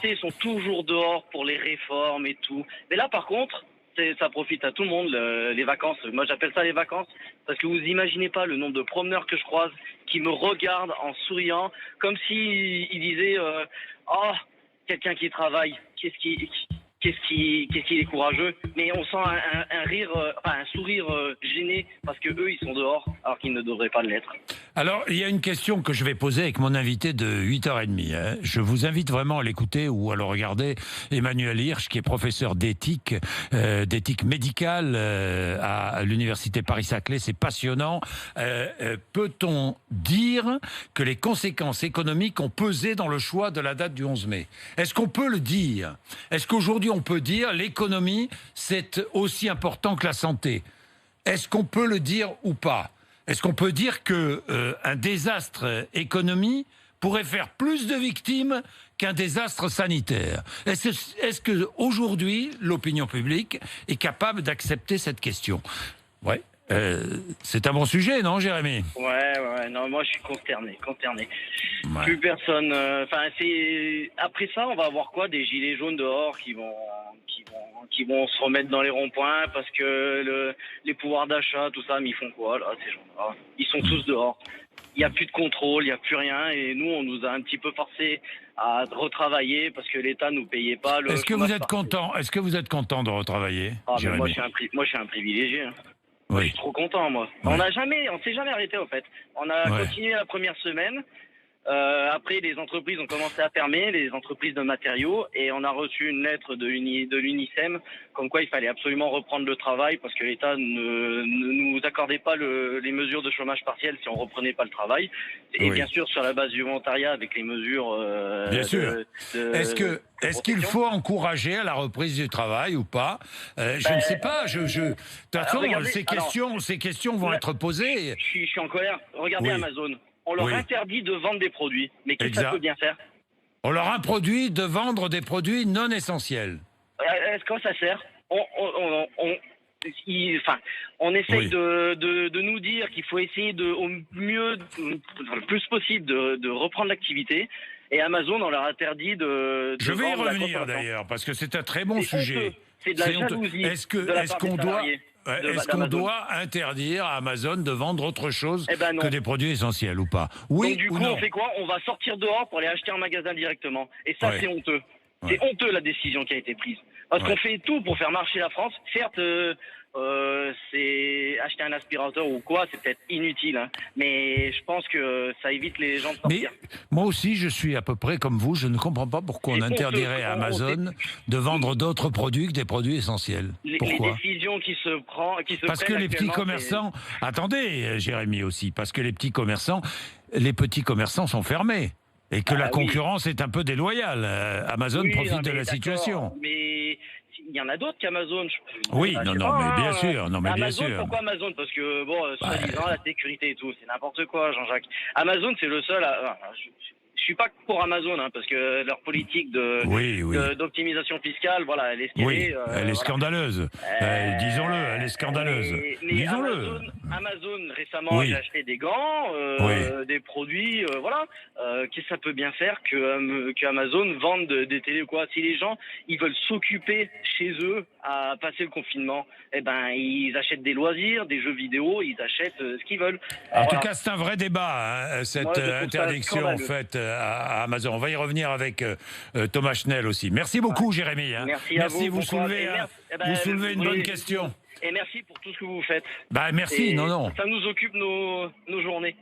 Ils sont toujours dehors pour les réformes et tout. Mais là, par contre, ça profite à tout le monde, les vacances. Moi, j'appelle ça les vacances parce que vous imaginez pas le nombre de promeneurs que je croise qui me regardent en souriant, comme si ils disaient oh, quelqu'un qui travaille, qu'est-ce qui est courageux. Mais on sent un rire, enfin un sourire gêné parce que eux, ils sont dehors alors qu'ils ne devraient pas l'être. Alors, il y a une question que je vais poser avec mon invité de 8h30. Hein. Je vous invite vraiment à l'écouter ou à le regarder. Emmanuel Hirsch, qui est professeur d'éthique médicale à l'université Paris-Saclay. C'est passionnant. Peut-on dire que les conséquences économiques ont pesé dans le choix de la date du 11 mai? Est-ce qu'on peut le dire? Est-ce qu'aujourd'hui, on peut dire l'économie, c'est aussi important que la santé? Est-ce qu'on peut le dire ou pas? Est-ce qu'on peut dire que un désastre économique pourrait faire plus de victimes qu'un désastre sanitaire? Est-ce que aujourd'hui l'opinion publique est capable d'accepter cette question? Ouais, c'est un bon sujet, non, Jérémy? Ouais, non, moi je suis consterné. Ouais. Plus personne. Enfin, c'est après ça, on va avoir quoi? Des gilets jaunes dehors qui vont se remettre dans les ronds-points parce que les pouvoirs d'achat, tout ça, mais ils font quoi là, ces gens-là? Ils sont tous dehors. Il n'y a plus de contrôle, il n'y a plus rien, et nous, on nous a un petit peu forcé à retravailler parce que l'État nous payait pas le. Est-ce que vous êtes content? Est-ce que vous êtes content de retravailler, Ah, mais Jérémy? moi, je suis un privilégié. Hein. Moi, je Oui. suis trop content, moi. Ouais. On s'est jamais arrêté, au fait. On a continué la première semaine. Après, les entreprises ont commencé à fermer, les entreprises de matériaux, et on a reçu une lettre de l'UNICEM comme quoi il fallait absolument reprendre le travail parce que l'État ne nous accordait pas les mesures de chômage partiel si on reprenait pas le travail. Et bien sûr, sur la base du volontariat avec les mesures. Bien sûr. Est-ce qu'il faut encourager à la reprise du travail ou pas? Je ne sais pas. De toute façon, ces questions vont être posées. Je suis en colère. Regardez Amazon. On leur interdit de vendre des produits. Mais qu'est-ce que ça peut bien faire? On leur interdit de vendre des produits non essentiels. Est-ce que ça sert? On essaye de nous dire qu'il faut essayer le plus possible de reprendre l'activité. Et Amazon, on leur interdit de Je vais y vendre revenir d'ailleurs, parce que c'est un très bon sujet. C'est de la jalousie. Est-ce qu'on doit interdire à Amazon de vendre autre chose que des produits essentiels ou pas? Oui. Donc du coup, on fait quoi? On va sortir dehors pour aller acheter en magasin directement. Et ça, c'est honteux. C'est honteux la décision qui a été prise. Parce qu'on fait tout pour faire marcher la France. Certes, c'est acheter un aspirateur ou quoi, c'est peut-être inutile. Hein. Mais je pense que ça évite les gens de sortir. Mais moi aussi, je suis à peu près comme vous. Je ne comprends pas pourquoi on interdirait à Amazon de vendre d'autres produits que des produits essentiels. Pourquoi? Les décisions qui se prennent. Parce que les petits commerçants... Attendez, Jérémy aussi. Parce que les petits commerçants sont fermés. Et que la concurrence est un peu déloyale. Amazon profite de la situation. Mais il y en a d'autres qu'Amazon. Mais bien sûr. Amazon, pourquoi Amazon? Parce que, soi-disant, la sécurité et tout, c'est n'importe quoi, Jean-Jacques. Amazon, c'est le seul à... Je suis pas pour Amazon, hein, parce que leur politique d'optimisation fiscale, voilà, elle est elle est scandaleuse. Disons-le, elle est scandaleuse. Mais Amazon, récemment, j'ai acheté des gants, des produits, qu'est-ce que ça peut bien faire que Amazon vende des télés ou quoi? Si les gens, ils veulent s'occuper chez eux à passer le confinement, ils achètent des loisirs, des jeux vidéo, ils achètent ce qu'ils veulent. En tout cas, c'est un vrai débat, cette interdiction faite à Amazon. On va y revenir avec Thomas Schnell aussi. Merci beaucoup, Jérémy. Merci, vous soulevez une bonne question. Et merci pour tout ce que vous faites. Merci, Ça nous occupe nos journées.